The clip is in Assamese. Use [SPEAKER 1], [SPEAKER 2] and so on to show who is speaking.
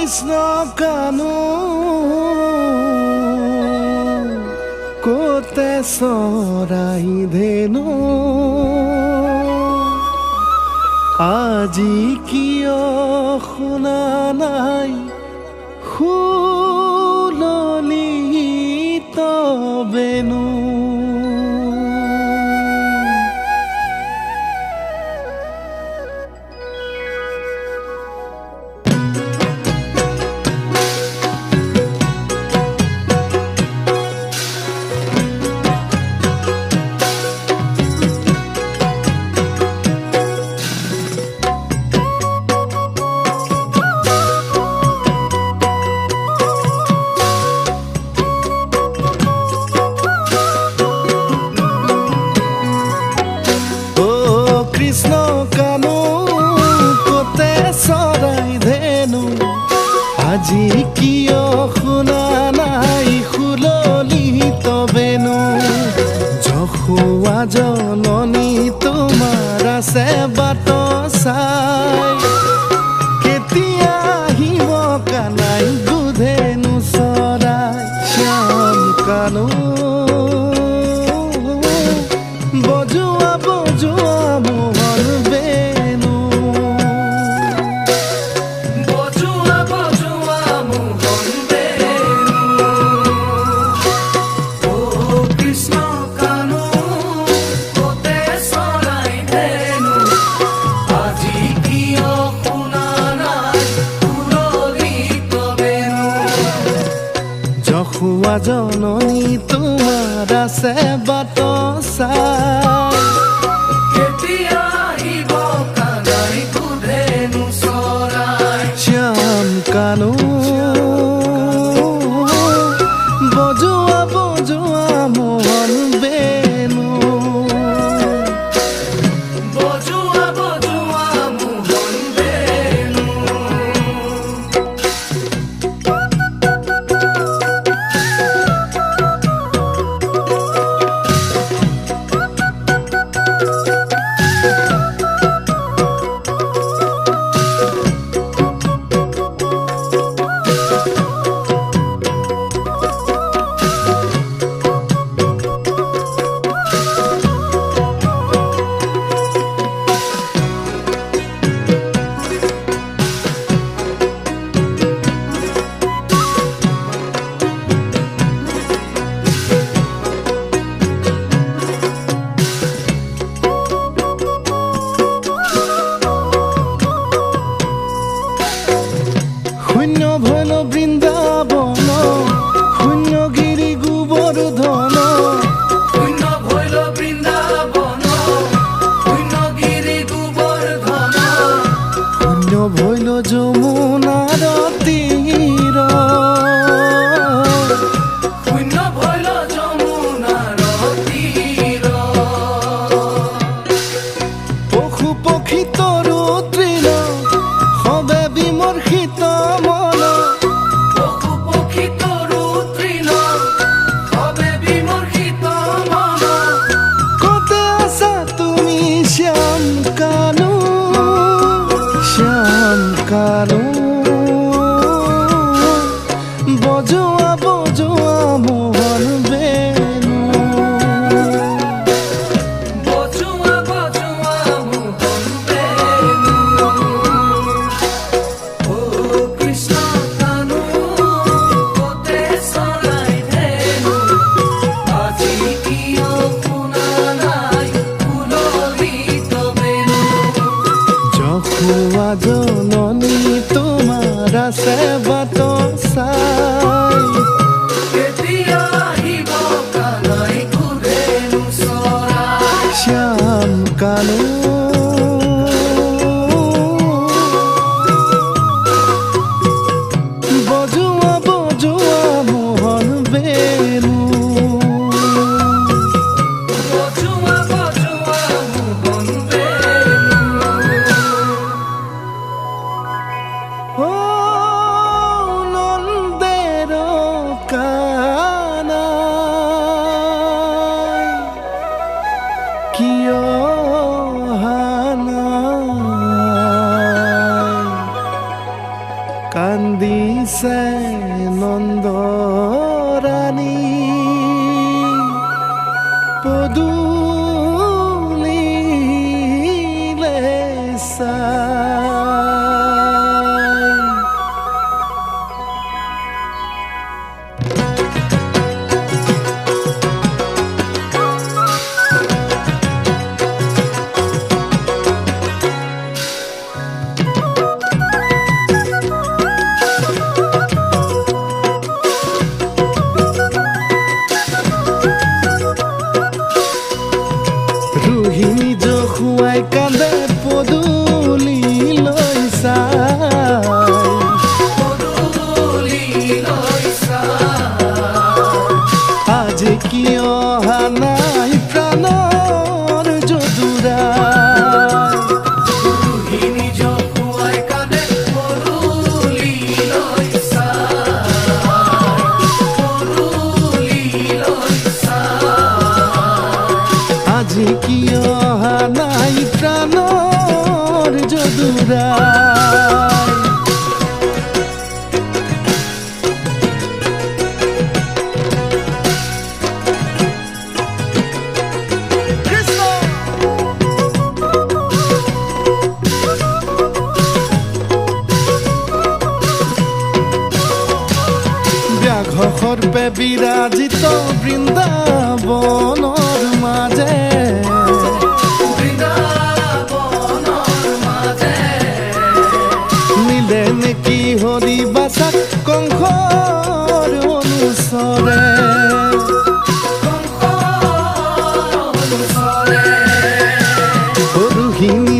[SPEAKER 1] কৃষ্ণ কানু কোতে চৰাই ধেনু আজি কিয় শুনা নাই সুললিত বেনু। কৃষ্ণ কানু কোতে চৰাই ধেনু আজি কিয় শুনা নাই সুললিত বেনু। যশোৱা জননী তোমাৰ আছে বাট চাই কেতিয়া আহিব কানাই দুধেনু চৰাই। শ্যাম কানু বজোৱা বজোৱা মোহন বেনু বজোৱা বজোৱা মোহন বেনু। ও কৃষ্ণ কানু কোতে চৰাই ধেনু আজি কিয় শুনা নাই সুললিত বেনু। যশোৱা জননী তোমাৰ আছে বাট চাই কেতিয়া আহিব কানাই দুধেনু চৰাই। শ্যাম কানু বজোৱা বজোৱা মোহন বেনু বজোৱা বজোৱা মোহন বেনু। শূন্য ভৈল বৃন্দাবন শূন্য গিৰি গোবৰ্ধন শূন্য ভৈল বৃন্দাবন শূন্য গিৰি গোবৰ্ধন শূন্য ভৈল যমুনাৰ তীৰ শূন্য ভৈল যমুনাৰ তীৰ। পশু পক্ষী তৰু তৃণ সবে বিমৰ্ষিত মন পশু পক্ষী তৰু তৃণ সবে বিমৰ্ষিত মন। কোতে আছা তুমি শ্যাম কানু শ্যাম কানু বজোৱা বজোৱা মোহন বেনু বজোৱা বজোৱা মোহন বেনু। ও কৃষ্ণ কানু কোতে চৰাই ধেনু আজি কিয় শুনা নাই সুললিত বেনু। যশোৱা জননী তোমাৰ আছে বাট চাই কেতিয়া আহিব কানাই দুধেনু চৰাই। শ্যাম কানু বজোৱা বজোৱা মোহন বেনু বজোৱা বজোৱা মোহন বেনু। জুৱাই কান্দে পদূলি লৈ আজি কি অহা নাই প্ৰাণৰ যদুৰা আজি কি অহা নাই প্ৰাণৰ যদুৰা সৰ্পে বিৰাজিত বৃন্দাবনৰ মাজে নিলে নেকি হৰি বাচাক কংসৰ অনুচৰে সৰুখিনি